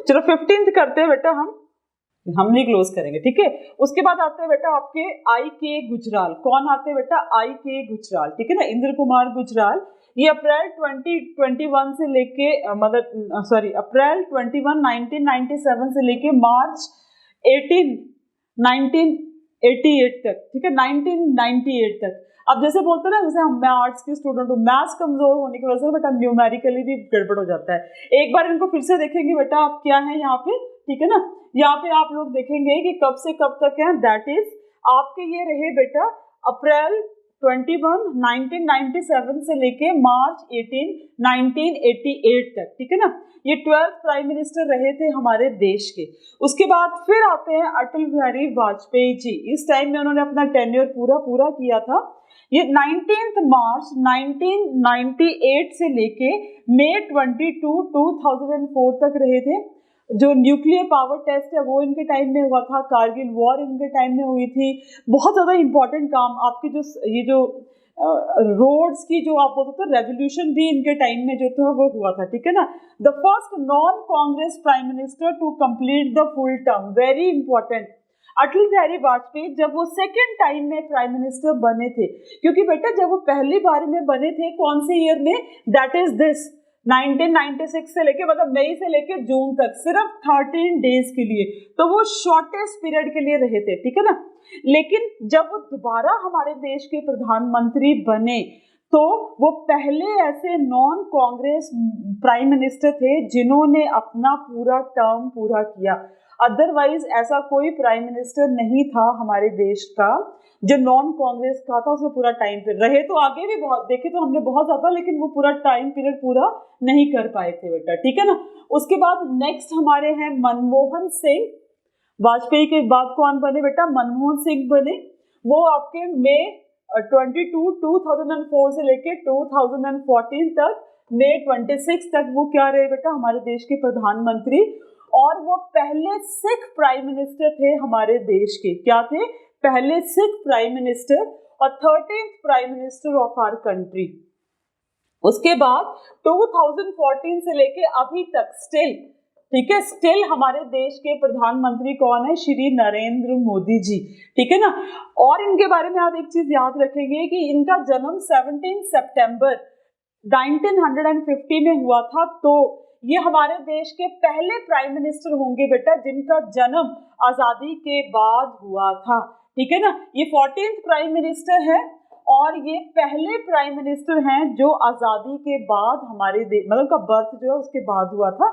चलो 15th करते हैं बेटा, हम नहीं क्लोज करेंगे, ठीक है। उसके बाद आते हैं बेटा आपके आई के गुजराल। कौन आते हैं बेटा? आई के गुजराल, ठीक है ना, इंद्र कुमार गुजराल। ये अप्रैल 2021 से लेके मतलब सॉरी अप्रैल 21 1997 से लेके मार्च 18 1988 तक, ठीक है, 1998 तक। अब जैसे बोलते हैं ना, जैसे मैं आर्ट्स की स्टूडेंट हूँ, मैथ्स कमजोर होने की वजह से बेटा न्यूमेरिकली भी गड़बड़ हो जाता है। एक बार इनको फिर से देखेंगे बेटा आप क्या है यहाँ पे, ठीक है ना। यहाँ पे आप लोग देखेंगे कि कब से कब तक है, दैट इज आपके ये रहे बेटा अप्रैल 21 1997 से लेके मार्च 18 1988 तक, ठीक है ना। ये 12th प्राइम मिनिस्टर रहे थे हमारे देश के। उसके बाद फिर आते हैं अटल बिहारी वाजपेयी जी। इस टाइम में उन्होंने अपना टेन्योर पूरा किया था। ये 19 मार्च 1998 से लेके मई 22 2004 तक रहे थे। जो न्यूक्लियर पावर टेस्ट है वो इनके टाइम में हुआ था, कारगिल वॉर इनके टाइम में हुई थी। बहुत ज़्यादा इंपॉर्टेंट काम आपके जो रोड्स की जो आप बोलते हो रेवोल्यूशन भी इनके टाइम में जो था वो हुआ था, ठीक है ना। The first non Congress prime minister to complete the full term, very important. Atal Bihari Vajpayee जब वो सेकेंड टाइम में प्राइम मिनिस्टर बने थे, क्योंकि बेटा जब वो पहली बार में बने थे कौन से ईयर में, दैट इज दिस 1996 से लेके मतलब मई से लेके जून तक, सिर्फ 13 डेज के लिए, तो वो शॉर्टेस्ट पीरियड के लिए रहे थे, ठीक है ना। लेकिन जब वो दोबारा हमारे देश के प्रधानमंत्री बने तो वो पहले ऐसे नॉन कांग्रेस प्राइम मिनिस्टर थे जिन्होंने अपना पूरा टर्म पूरा किया। अदरवाइज ऐसा कोई प्राइम मिनिस्टर नहीं था हमारे देश का जो नॉन कांग्रेस का था, उसमें पूरा टाइम पीरियड रहे। तो आगे भी बहुत देखे तो हमने बहुत ज्यादा, लेकिन वो पूरा टाइम पीरियड पूरा नहीं कर पाए थे बेटा, ठीक है ना। उसके बाद नेक्स्ट हमारे हैं मनमोहन सिंह। वाजपेयी के बाद कौन बने बेटा? मनमोहन सिंह बने। वो आपके मई 22 2004 से लेके 2014 तक, मई 26 तक वो क्या रहे बेटा? हमारे देश के प्रधानमंत्री। और वो पहले सिख प्राइम मिनिस्टर थे हमारे देश के। क्या थे? पहले सिख प्राइम मिनिस्टर और 13th prime minister of our country. उसके बाद 2014 से लेके अभी तक स्टिल, ठीक है, स्टिल हमारे देश के प्रधानमंत्री कौन है? श्री नरेंद्र मोदी जी, ठीक है ना। और इनके बारे में आप एक चीज याद रखेंगे कि इनका जन्म 17 सितंबर 1950 में हुआ था। तो ये हमारे देश के पहले प्राइम मिनिस्टर होंगे बेटा जिनका जन्म आजादी के बाद हुआ था, ठीक है ना। ये 14th प्राइम मिनिस्टर है और ये पहले प्राइम मिनिस्टर हैं जो आजादी के बाद हमारे मतलब का बर्थ जो है उसके बाद हुआ था।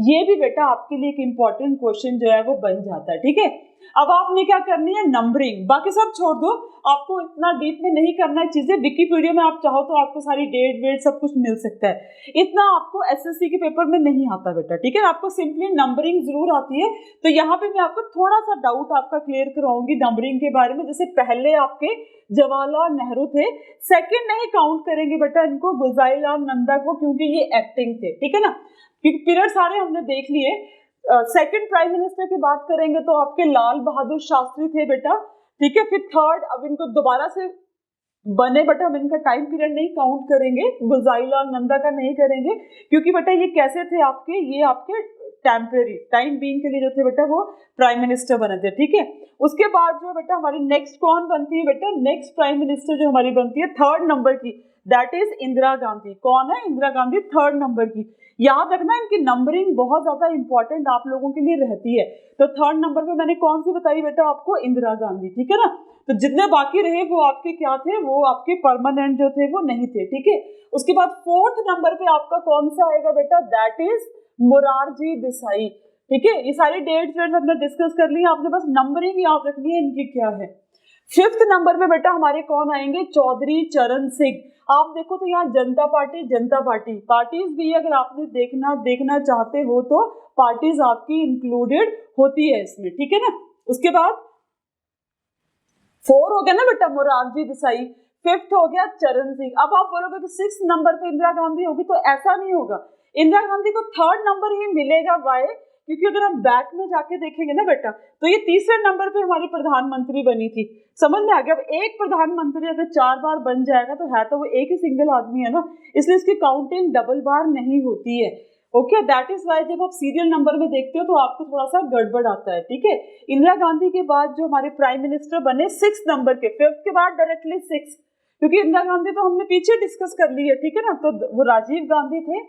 ये भी बेटा आपके लिए एक इंपॉर्टेंट क्वेश्चन जो है वो बन जाता है, ठीक है। अब आपने क्या करनी है? नंबरिंग, बाकी सब छोड़ दो, आपको इतना डीप में नहीं करना है चीजें। विकिपीडिया में आप चाहो तो आपको सारी डेट वेट सब कुछ मिल सकता है, इतना आपको एसएससी के पेपर में नहीं आता बेटा, ठीक है। आपको सिंपली नंबरिंग जरूर आती है। तो यहाँ पे मैं आपको थोड़ा सा डाउट आपका क्लियर करवाऊंगी नंबरिंग के बारे में। जैसे पहले आपके जवाहरलाल नेहरू थे, सेकंड नहीं काउंट करेंगे बेटा इनको, गुलजारीलाल नंदा को, क्योंकि ये एक्टिंग थे, ठीक है ना। पीरियड सारे हमने देख लिए। सेकंड प्राइम मिनिस्टर की बात करेंगे तो आपके लाल बहादुर शास्त्री थे बेटा, ठीक है। फिर थर्ड, अब इनको दोबारा से बने बेटा, हम इनका टाइम पीरियड नहीं काउंट करेंगे, गुलजारीलाल नंदा का नहीं करेंगे, क्योंकि बेटा ये कैसे थे आपके, ये आपके टेम्परेरी टाइम बीइंग के लिए जो थे बेटा वो प्राइम मिनिस्टर बने थे, ठीक है। उसके बाद जो बेटा हमारी नेक्स्ट कौन बनती है बेटा? नेक्स्ट प्राइम मिनिस्टर जो हमारी बनती है थर्ड नंबर की, दैट इज इंदिरा गांधी। कौन है? इंदिरा गांधी, थर्ड नंबर की। याद रखना इनकी नंबरिंग बहुत ज्यादा इंपॉर्टेंट आप लोगों के लिए रहती है। तो थर्ड नंबर पे मैंने कौन सी बताई बेटा आपको? इंदिरा गांधी, ठीक है ना। तो जितने बाकी रहे वो आपके क्या थे? वो आपके परमानेंट जो थे वो नहीं थे, ठीक है। उसके बाद फोर्थ नंबर पे आपका कौन सा आएगा बेटा? दैट इज मोरारजी देसाई, ठीक है। ये सारी डेट्स हमने डिस्कस कर ली, आपने बस नंबरिंग याद रखनी है इनकी क्या है। फिफ्थ नंबर पे बेटा हमारे कौन आएंगे? चौधरी चरण सिंह। आप देखो तो यहाँ जनता पार्टी पार्टीज भी अगर आपने देखना चाहते हो तो पार्टीज आपकी इंक्लूडेड होती है इसमें, ठीक है ना। उसके बाद 4 हो गया ना बेटा मोरारजी देसाई, फिफ्थ हो गया चरण सिंह। अब आप बोलोगे कि 6 नंबर पे इंदिरा गांधी होगी, तो ऐसा नहीं होगा। इंदिरा गांधी को थर्ड नंबर ही मिलेगा। वाई? क्योंकि अगर हम बैक में जाके देखेंगे ना बेटा, तो ये तीसरे नंबर पे हमारी प्रधानमंत्री बनी थी। समझ में आ गया? अब एक प्रधानमंत्री अगर 4 बार बन जाएगा तो है तो वो एक ही सिंगल आदमी है ना, इसलिए इसकी काउंटिंग डबल बार नहीं होती है। ओके, दैट इज वाई जब आप सीरियल नंबर में देखते हो तो आपको थोड़ा सा गड़बड़ आता है, ठीक है। इंदिरा गांधी के बाद जो हमारे प्राइम मिनिस्टर बने 6 नंबर के, 5th के बाद डायरेक्टली 6, क्योंकि इंदिरा गांधी तो हमने पीछे डिस्कस कर ली है, ठीक है ना। तो वो राजीव गांधी थे।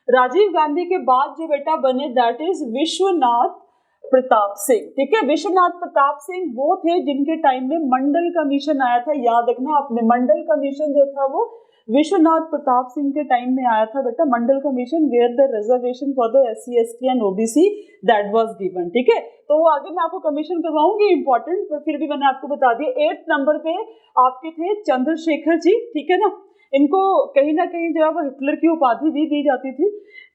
राजीव गांधी के बाद जो बेटा बने दैट इज विश्वनाथ प्रताप सिंह, ठीक है। विश्वनाथ प्रताप सिंह वो थे जिनके टाइम में मंडल कमीशन आया था, याद रखना आपने, मंडल कमीशन जो था वो विश्वनाथ प्रताप सिंह के टाइम में आया था बेटा, Mandal commission, where the reservation for the SC ST and OBC that was given, ठीक है। तो वो आगे मैं आपको कमीशन करवाऊंगी, इंपॉर्टेंट, पर फिर भी मैंने आपको बता दिया। 8th नंबर पे आपके थे चंद्रशेखर जी, ठीक है ना। इनको कहीं ना कहीं जो है वो हिटलर की उपाधि भी दी जाती थी।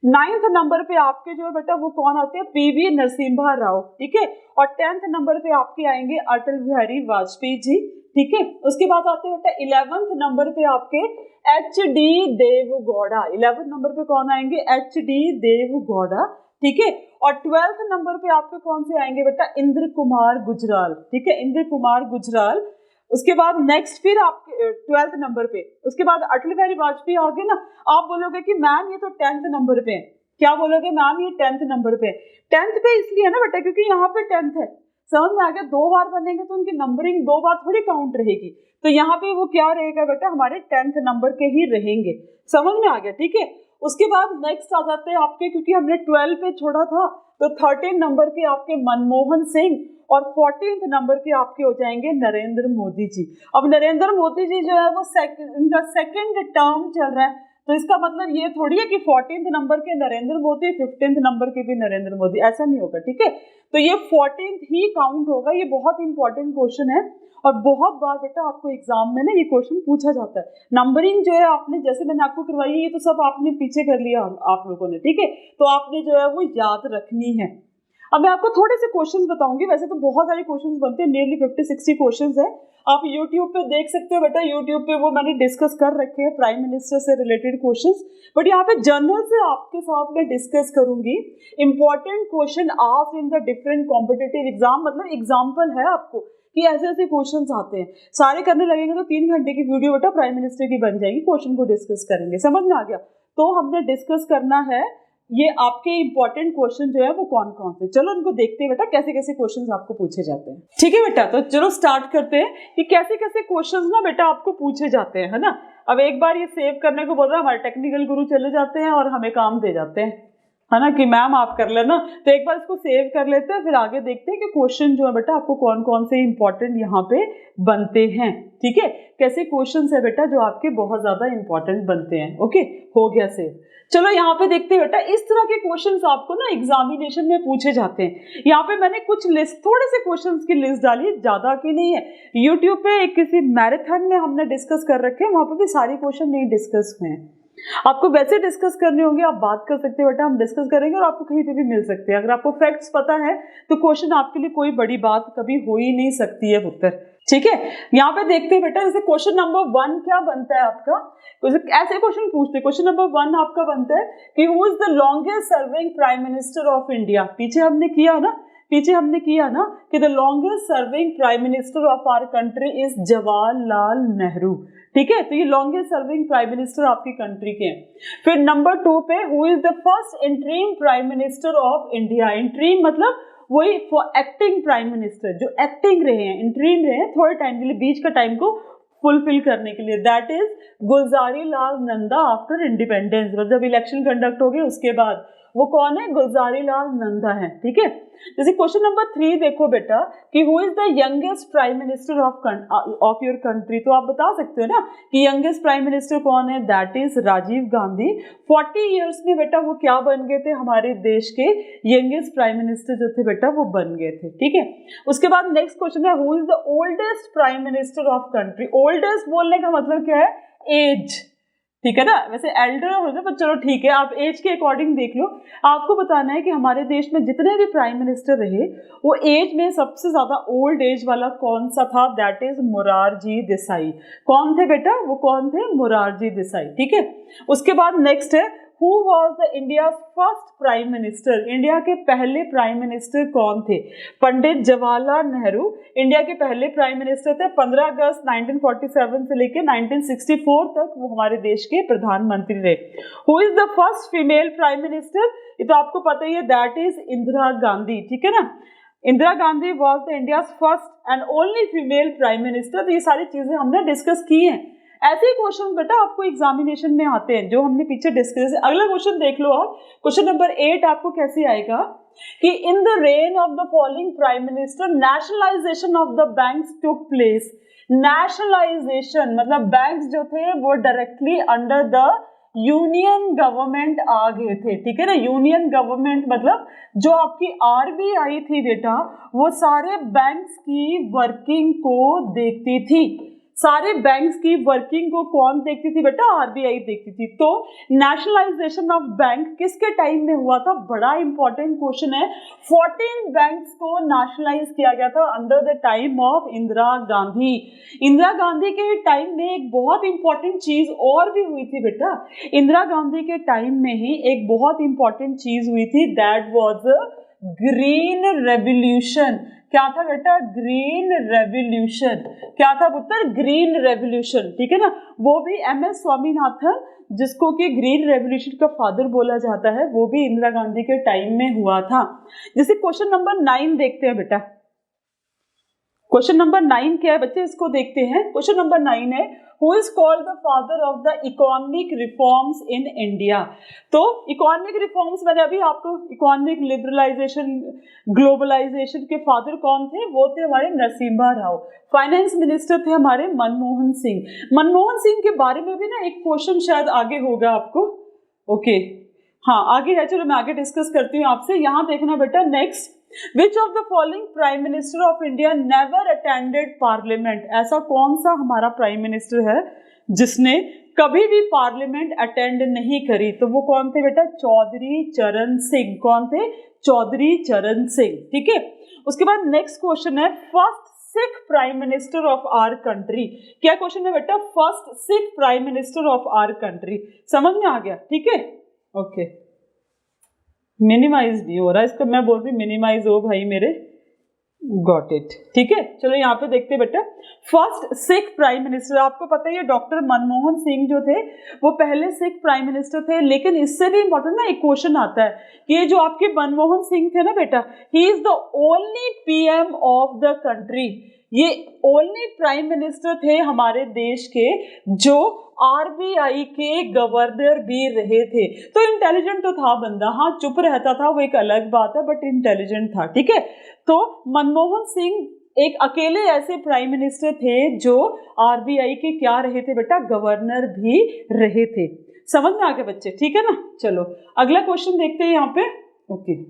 9th नंबर पे आपके जो है बेटा वो कौन आते हैं, PV नरसिम्हा राव, ठीक है। और 10th नंबर पे आपके आएंगे अटल बिहारी वाजपेयी जी, ठीक है। उसके बाद आते हैं बेटा 11th नंबर पे आपके HD देवगौड़ा, 11th नंबर पे कौन आएंगे, HD देवगौड़ा, ठीक है। और 12th नंबर पे आपके कौन से आएंगे बेटा, इंद्र कुमार गुजराल, ठीक है, इंद्र कुमार गुजराल। उसके बाद नेक्स्ट फिर आपके 12th नंबर पे, उसके बाद अटल बिहारी वाजपेयी आ गए ना। आप बोलोगे कि मैम ये तो 10th नंबर पे है, क्या बोलोगे मैम ये 10th नंबर पे। 10th पे इसलिए है ना बेटा क्योंकि यहाँ पे 10th है, समझ में आ गया। 2 बार बनेंगे तो उनकी नंबरिंग 2 बार थोड़ी काउंट रहेगी, तो यहाँ पे वो क्या रहेगा बेटा, हमारे 10th नंबर के ही रहेंगे, समझ में आ गया, ठीक है। उसके बाद नेक्स्ट आ जाते हैं आपके, क्योंकि हमने 12 पे छोड़ा था, तो 13 नंबर के आपके मनमोहन सिंह, और 14th नंबर के आपके हो जाएंगे नरेंद्र मोदी जी। अब नरेंद्र मोदी जी जो है वो इनका सेकंड टर्म चल रहा है, तो इसका मतलब ये थोड़ी है कि 14th नंबर के नरेंद्र मोदी, 15th नंबर के भी नरेंद्र मोदी, ऐसा नहीं होगा, ठीक है। तो ये 14th ही काउंट होगा। ये बहुत इंपॉर्टेंट क्वेश्चन है और बहुत बार बेटा आपको एग्जाम में ना ये क्वेश्चन पूछा जाता है। नंबरिंग जो है आपने, जैसे मैंने आपको करवाई है, ये तो सब आपने पीछे कर लिया आप लोगों ने, ठीक है। तो आपने जो है वो याद रखनी है। अब मैं आपको थोड़े से क्वेश्चंस बताऊंगी, वैसे तो बहुत सारे क्वेश्चंस बनते हैं, नियरली 50-60 क्वेश्चंस है। आप YouTube पे देख सकते हो बेटा, YouTube पे वो मैंने डिस्कस कर रखे हैं प्राइम मिनिस्टर से रिलेटेड क्वेश्चंस, बट यहाँ पे जनरल से आपके साथ मैं डिस्कस करूंगी important question asked in the different competitive exam. मतलब एग्जाम्पल है आपको कि ऐसे ऐसे क्वेश्चंस आते हैं, सारे करने लगेंगे तो 3 घंटे की वीडियो बेटा प्राइम मिनिस्टर की बन जाएगी, क्वेश्चन को डिस्कस करेंगे, समझ में आ गया। तो हमने डिस्कस करना है ये आपके इंपॉर्टेंट क्वेश्चन जो है वो कौन कौन से, चलो उनको देखते हैं बेटा कैसे कैसे क्वेश्चंस आपको पूछे जाते हैं, ठीक है बेटा। तो चलो स्टार्ट करते हैं कि कैसे कैसे क्वेश्चंस ना बेटा आपको पूछे जाते हैं, है ना। अब एक बार ये सेव करने को बोल रहा है, हमारे टेक्निकल गुरु चले जाते हैं और हमें काम दे जाते हैं, है ना, कि मैम आप कर लेना। तो एक बार इसको सेव कर लेते हैं, फिर आगे देखते हैं कि क्वेश्चन जो है बेटा आपको कौन कौन से इंपॉर्टेंट यहाँ पे बनते हैं, ठीक है। कैसे क्वेश्चंस है बेटा जो आपके बहुत ज्यादा इंपॉर्टेंट बनते हैं। ओके, हो गया सेव। चलो यहाँ पे देखते हैं बेटा, इस तरह के क्वेश्चंस आपको ना एग्जामिनेशन में पूछे जाते हैं। यहाँ पे मैंने कुछ लिस्ट, थोड़े से क्वेश्चंस की लिस्ट डाली, ज्यादा की नहीं है। यूट्यूब पे किसी मैराथन में हमने डिस्कस कर रखे हैं, वहां पे भी सारे क्वेश्चन नहीं डिस्कस हुए हैं। आपको वैसे डिस्कस करने होंगे, आप बात कर सकते हैं बेटा, हम डिस्कस करेंगे और आपको कहीं पे भी मिल सकते हैं। अगर आपको फैक्ट्स पता है तो क्वेश्चन आपके लिए कोई बड़ी बात कभी हो ही नहीं सकती है उत्तर, ठीक है। यहाँ पे देखते हैं बेटा, जैसे क्वेश्चन नंबर 1 क्या बनता है आपका, ऐसे क्वेश्चन पूछते हैं। क्वेश्चन नंबर 1 आपका बनता है कि who is the longest serving prime minister of India. पीछे हमने किया ना कि the longest serving prime minister of our country is Jawaharlal Nehru, ठीक है। तो ये लॉन्गेस्ट सर्विंग प्राइम मिनिस्टर आपकी कंट्री के हैं। फिर नंबर 2 पे who is the first interim prime minister of India. Interim मतलब वही फॉर एक्टिंग प्राइम मिनिस्टर, जो एक्टिंग रहे हैं, इंटरिम रहे हैं थोड़े टाइम के लिए, बीच का टाइम को फुलफिल करने के लिए, that is Gulzari Lal Nanda after independence. मतलब जब इलेक्शन कंडक्ट हो गए उसके बाद वो कौन है, गुलजारी लाल नंदा है, ठीक है। जैसे क्वेश्चन नंबर 3 देखो बेटा कि who is the youngest prime minister of your country. तो आप बता सकते हो ना कि यंगेस्ट प्राइम मिनिस्टर कौन है, that is Rajiv Gandhi. 40 years में बेटा वो क्या बन गए थे, हमारे देश के यंगेस्ट प्राइम मिनिस्टर जो थे बेटा वो बन गए थे, ठीक है। उसके बाद नेक्स्ट क्वेश्चन है who is the oldest prime minister of country. Oldest बोलने का मतलब क्या है, एज, ठीक है ना। वैसे एल्डर हो जाए पर चलो ठीक है, आप एज के अकॉर्डिंग देख लो। आपको बताना है कि हमारे देश में जितने भी प्राइम मिनिस्टर रहे वो एज में सबसे ज्यादा ओल्ड एज वाला कौन सा था, दैट इज मोरारजी देसाई। कौन थे बेटा, वो कौन थे, मोरारजी देसाई, ठीक है। उसके बाद नेक्स्ट है who was the India first prime minister, India के पहले प्राइम मिनिस्टर कौन थे? पंडित जवाहरलाल नेहरू इंडिया के पहले प्राइम मिनिस्टर थे। 15 अगस्त 1947 से लेकर 1964 तक वो हमारे देश के प्रधानमंत्री रहे। Who is the first female prime minister? ये तो आपको पता ही है, दैट इज इंदिरा गांधी, ठीक है ना। Indira Gandhi was the India first and only female prime minister. तो ये सारी चीजें हमने डिस्कस की हैं। ऐसे ही क्वेश्चन बेटा आपको एग्जामिनेशन में आते हैं जो हमने पीछे डिस्कस। अगला क्वेश्चन देख लो आप, क्वेश्चन नंबर 8 आपको कैसे आएगा कि in the reign of the following prime minister nationalization of the banks took place. Nationalization मतलब बैंक्स जो थे वो directly under the union government आ गए थे, ठीक है ना। यूनियन गवर्नमेंट मतलब जो आपकी आरबीआई थी बेटा, वो सारे बैंक्स की वर्किंग को देखती थी। सारे बैंक्स की वर्किंग को कौन देखती थी बेटा? आरबीआई देखती थी। तो नेशनलाइजेशन ऑफ बैंक किसके टाइम में हुआ था? बड़ा इंपॉर्टेंट क्वेश्चन है। 14 बैंक्स को नेशनलाइज किया गया था under the time of Indira Gandhi. Indira Gandhi के टाइम में एक बहुत इंपॉर्टेंट चीज और भी हुई थी बेटा। इंदिरा गांधी के टाइम में ही एक बहुत इंपॉर्टेंट चीज हुई थी, दैट वाज ग्रीन रेवोल्यूशन। क्या था बेटा? Green revolution. क्या था पुत्र? ग्रीन रेवोल्यूशन, ठीक है ना। वो भी एमएस स्वामीनाथन, जिसको कि ग्रीन रेवोल्यूशन का फादर बोला जाता है, वो भी इंदिरा गांधी के टाइम में हुआ था। जैसे क्वेश्चन नंबर 9 देखते हैं बेटा। क्वेश्चन नंबर 9 क्या है बच्चे? इसको देखते हैं। क्वेश्चन नंबर 9 है, who is called the father of the economic reforms in India? तो इकोनॉमिक रिफॉर्म्स मैंने अभी आपको इकोनॉमिक लिबरलाइजेशन, ग्लोबलाइजेशन के फादर कौन थे? वो थे हमारे नरसिम्हा राव। फाइनेंस मिनिस्टर थे हमारे मनमोहन सिंह। मनमोहन सिंह के बारे में भी ना एक क्वेश्चन शायद आगे होगा आपको। ओके, हाँ आगे है, चलो मैं आगे डिस्कस करती हूँ आपसे। यहाँ देखना बेटा next, which of the following prime minister of India never attended parliament? ऐसा कौन सा हमारा प्राइम मिनिस्टर है जिसने कभी भी पार्लियामेंट अटेंड नहीं करी? तो वो कौन थे बेटा? चौधरी चरण सिंह। कौन थे? चौधरी चरण सिंह, ठीक है। उसके बाद नेक्स्ट क्वेश्चन है, first Sikh prime minister of our country. क्या क्वेश्चन है बेटा? First Sikh prime minister of our country. समझ में आ गया, ठीक है। ओके, मिनिमाइज नहीं हो रहा, इसको मैं बोल रही मिनिमाइज हो भाई मेरे। गॉट इट, ठीक है। चलो यहाँ पे देखते हैं बेटा, फर्स्ट सिख प्राइम मिनिस्टर, आपको पता ही है डॉक्टर मनमोहन सिंह जो थे वो पहले सिख प्राइम मिनिस्टर थे। लेकिन इससे भी इम्पोर्टेंट ना एक क्वेश्चन आता है कि ये जो आपके मनमोहन सिंह थे ना बेटा, he is the only PM of the country. ये ओनली प्राइम मिनिस्टर थे हमारे देश के जो आरबीआई के गवर्नर भी रहे थे। तो इंटेलिजेंट तो था बंदा, हाँ चुप रहता था वो एक अलग बात है, बट इंटेलिजेंट था, ठीक है। तो मनमोहन सिंह एक अकेले ऐसे प्राइम मिनिस्टर थे जो आरबीआई के क्या रहे थे बेटा? गवर्नर भी रहे थे। समझ में आ गया बच्चे, ठीक है ना। चलो अगला क्वेश्चन देखते हैं यहाँ पे। ओके,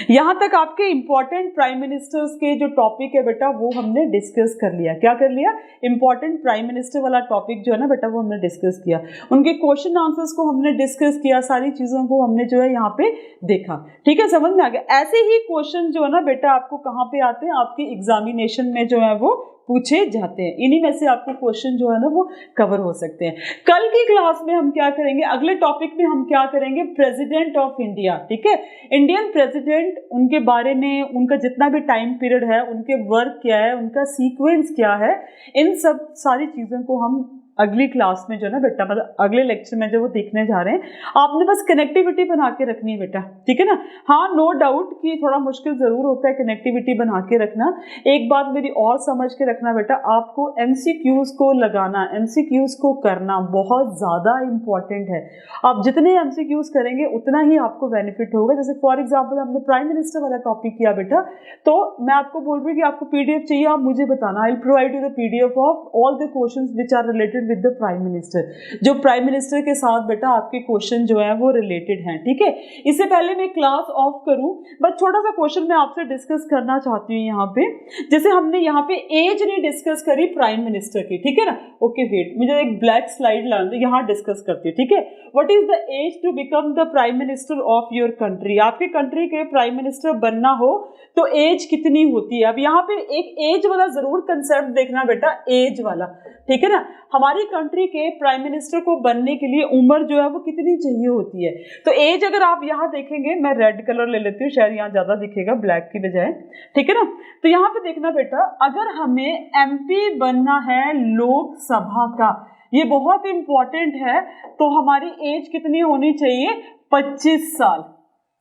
यहां तक आपके इंपॉर्टेंट प्राइम मिनिस्टर्स के जो टॉपिक है बेटा वो हमने डिस्कस कर लिया। क्या कर लिया? इंपॉर्टेंट प्राइम मिनिस्टर वाला टॉपिक जो है ना बेटा वो हमने डिस्कस किया, उनके क्वेश्चन आंसर्स को हमने डिस्कस किया, सारी चीजों को हमने जो है यहाँ पे देखा, ठीक है। समझ में आ गया। ऐसे ही क्वेश्चन जो है ना बेटा आपको कहाँ पे आते हैं? आपके एग्जामिनेशन में जो है वो पूछे जाते हैं। इन्हीं में से आपको क्वेश्चन जो है ना वो कवर हो सकते हैं। कल की क्लास में हम क्या करेंगे? अगले टॉपिक में हम क्या करेंगे? प्रेसिडेंट ऑफ इंडिया, ठीक है। इंडियन प्रेसिडेंट, उनके बारे में, उनका जितना भी टाइम पीरियड है, उनके वर्क क्या है, उनका सीक्वेंस क्या है, इन सब सारी चीज़ों को हम अगली क्लास में जो है ना बेटा, मतलब अगले लेक्चर में जो वो देखने जा रहे हैं। आपने बस कनेक्टिविटी बना के रखनी है बेटा, ठीक है ना। हाँ नो डाउट कि थोड़ा मुश्किल ज़रूर होता है कनेक्टिविटी बना के रखना। एक बात मेरी और समझ के रखना बेटा, आपको एमसीक्यूज़ को लगाना, एमसीक्यूज़ को करना बहुत ज़्यादा इम्पॉर्टेंट है। आप जितने एमसीक्यूज़ करेंगे उतना ही आपको बेनिफिट होगा। जैसे फॉर एग्जाम्पल हमने प्राइम मिनिस्टर वाला टॉपिक किया बेटा, तो मैं आपको बोल रही हूँ कि आपको पीडीएफ चाहिए, आप मुझे बताना, I will provide you the PDF of all the questions which are related with the prime minister. जो प्राइम मिनिस्टर के साथ बेटा आपके क्वेश्चन जो है वो रिलेटेड हैं, ठीक है। इससे पहले मैं क्लास ऑफ करूं, बस छोटा सा क्वेश्चन मैं आपसे डिस्कस करना चाहती हूँ यहाँ पे। जैसे हमने यहाँ पे एज नहीं डिस्कस करी प्राइम मिनिस्टर की, ठीक है ना। ओके वेट, मुझे एक ब्लैक स्लाइड लाने दो, यहाँ डिस्कस करती हूँ, ठीक है। What is the age to become the prime minister of your country? आपके कंट्री के प्राइम मिनिस्टर बनना हो तो एज कितनी होती है? अब यहाँ पे एक एज वाला जरूर कंसेप्ट देखना बेटा, एज वाला, ठीक है ना। हमारे हमारी कंट्री के प्राइम मिनिस्टर को बनने के लिए उम्र जो है वो कितनी चाहिए होती है? तो एज अगर आप यहाँ देखेंगे, मैं रेड कलर ले लेती हूँ, शायद यहाँ ज्यादा दिखेगा ब्लैक की बजाय, ठीक है ना। तो यहाँ पे देखना बेटा, अगर हमें MP बनना है लोकसभा का, ये बहुत इंपॉर्टेंट है, तो हमारी एज कितनी होनी चाहिए? 25 साल।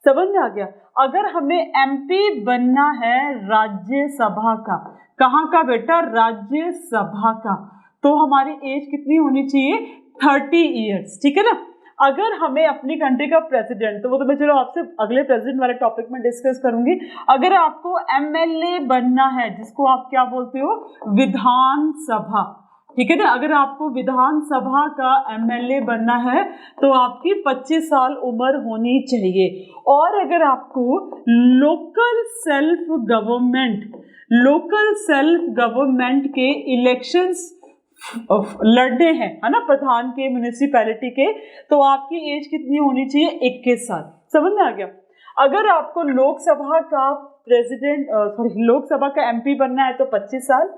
समझ में आ गया? अगर हमें MP बनना है राज्यसभा का, कहाँ का बेटा? राज्यसभा का, तो हमारी एज कितनी होनी चाहिए? 30 ईयर्स, ठीक है ना। अगर हमें अपनी कंट्री का प्रेसिडेंट, तो वो तो मैं चलो आपसे अगले प्रेसिडेंट वाले टॉपिक में डिस्कस करूंगी। अगर आपको MLA बनना है, जिसको आप क्या बोलते हो? विधानसभा, ठीक है ना। अगर आपको विधानसभा का MLA बनना है तो आपकी 25 साल उम्र होनी चाहिए। और अगर आपको लोकल सेल्फ गवर्नमेंट के इलेक्शंस लड़ने हैं, है ना, प्रधान के, म्युनिसिपैलिटी के, तो आपकी एज कितनी होनी चाहिए? 21 साल। समझ में आ गया? अगर आपको लोकसभा का लोकसभा का MP बनना है तो 25 साल,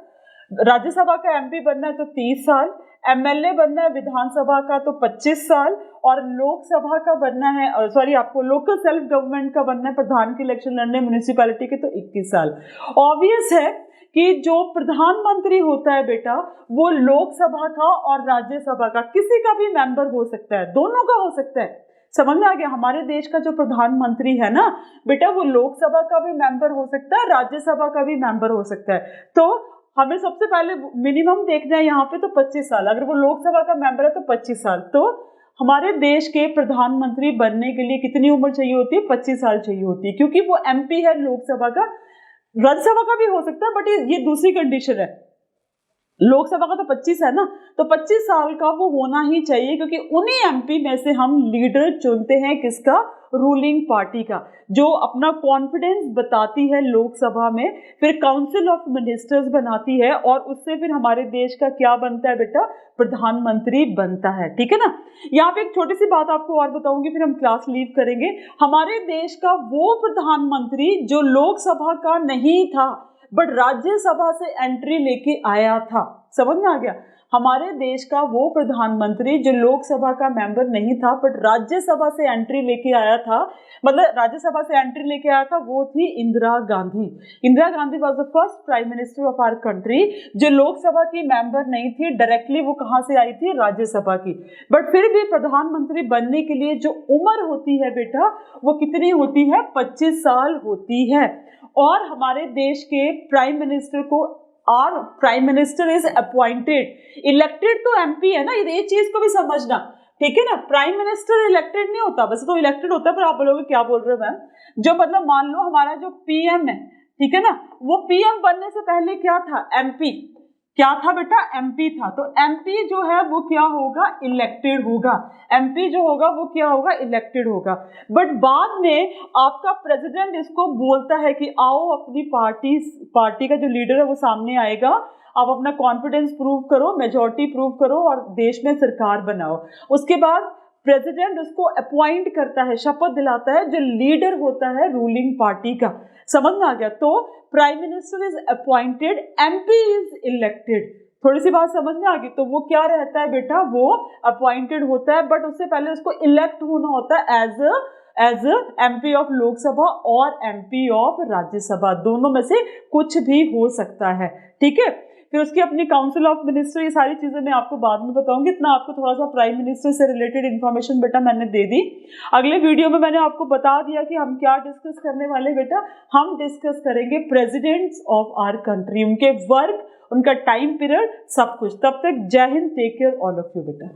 राज्यसभा का MP बनना है तो 30 साल, MLA बनना है विधानसभा का तो 25 साल, और लोकसभा का बनना है, आपको लोकल सेल्फ गवर्नमेंट का बनना है, प्रधान के इलेक्शन लड़ने म्युनिसिपैलिटी के, तो 21 साल। ऑब्वियस है कि जो प्रधानमंत्री होता है बेटा, वो लोकसभा का और राज्यसभा का किसी का भी मेंबर हो सकता है, दोनों का हो सकता है। समझ में आ गया? हमारे देश का जो प्रधानमंत्री है ना बेटा, वो लोकसभा का भी मेंबर हो सकता है, राज्यसभा का भी मेंबर हो सकता है। तो हमें सबसे पहले मिनिमम देखना है यहाँ पे, तो 25 साल। अगर वो लोकसभा का मेंबर है तो 25 साल। तो हमारे देश के प्रधानमंत्री बनने के लिए कितनी उम्र चाहिए होती है? 25 साल चाहिए होती है, क्योंकि वो MP है लोकसभा का, राज्यसभा का भी हो सकता है, बट ये दूसरी कंडीशन है। लोकसभा का तो 25 है ना, तो 25 साल का वो होना ही चाहिए, क्योंकि उन्हीं MP में से हम लीडर चुनते हैं, किसका? रूलिंग पार्टी का, जो अपना कॉन्फिडेंस बताती है लोकसभा में, फिर काउंसिल ऑफ मिनिस्टर्स बनाती है, और उससे फिर हमारे देश का क्या बनता है बेटा? प्रधानमंत्री बनता है, ठीक है ना। यहाँ पे एक छोटी सी बात आपको और बताऊंगी, फिर हम क्लास लीव करेंगे। हमारे देश का वो प्रधानमंत्री जो लोकसभा का नहीं था बट राज्यसभा से एंट्री लेके आया था, समझ में आ गया? हमारे देश का वो प्रधानमंत्री जो लोकसभा का मेंबर नहीं था बट राज्यसभा से एंट्री लेके आया था, मतलब राज्यसभा से एंट्री लेके आया था, वो थी Indira Gandhi. Indira Gandhi was the first prime minister of our country जो लोकसभा की मेंबर नहीं थी, डायरेक्टली वो कहाँ से आई थी? राज्यसभा की। बट फिर भी प्रधानमंत्री बनने के लिए जो उम्र होती है बेटा, वो कितनी होती है? 25 साल होती है। और हमारे देश के प्राइम मिनिस्टर को, और prime minister is appointed, elected तो MP है ना, ये चीज को भी समझना, ठीक है ना। प्राइम मिनिस्टर इलेक्टेड नहीं होता, वैसे तो इलेक्टेड होता है, पर आप बोलोगे क्या बोल रहे हो मैम? जो मतलब मान लो हमारा जो PM है, ठीक है ना, वो PM बनने से पहले क्या था? MP। क्या था बेटा? MP था। तो MP जो है वो क्या होगा? इलेक्टेड होगा। MP जो होगा वो क्या होगा? इलेक्टेड होगा। बट बाद में आपका प्रेसिडेंट इसको बोलता है कि आओ अपनी पार्टी का जो लीडर है वो सामने आएगा, आप अपना कॉन्फिडेंस प्रूव करो, मेजॉरिटी प्रूव करो और देश में सरकार बनाओ। उसके बाद प्रेसिडेंट उसको अपॉइंट करता है, शपथ दिलाता है, जो लीडर होता है रूलिंग पार्टी का। समझ में आ गया? तो prime minister is appointed, MP is elected. थोड़ी सी बात समझ में आ गई? तो वो क्या रहता है बेटा? वो अपॉइंटेड होता है, बट उससे पहले उसको इलेक्ट होना होता है एज MP ऑफ लोकसभा और MP ऑफ राज्यसभा, दोनों में से कुछ भी हो सकता है, ठीक है। फिर उसकी अपनी काउंसिल ऑफ मिनिस्टर, ये सारी चीजें मैं आपको बाद में बताऊंगी। इतना आपको थोड़ा सा प्राइम मिनिस्टर से रिलेटेड इन्फॉर्मेशन बेटा मैंने दे दी। अगले वीडियो में मैंने आपको बता दिया कि हम क्या डिस्कस करने वाले बेटा, हम डिस्कस करेंगे प्रेसिडेंट्स ऑफ आवर कंट्री, उनके वर्क, उनका टाइम पीरियड, सब कुछ। तब तक जय हिंद, take care all of you बेटा।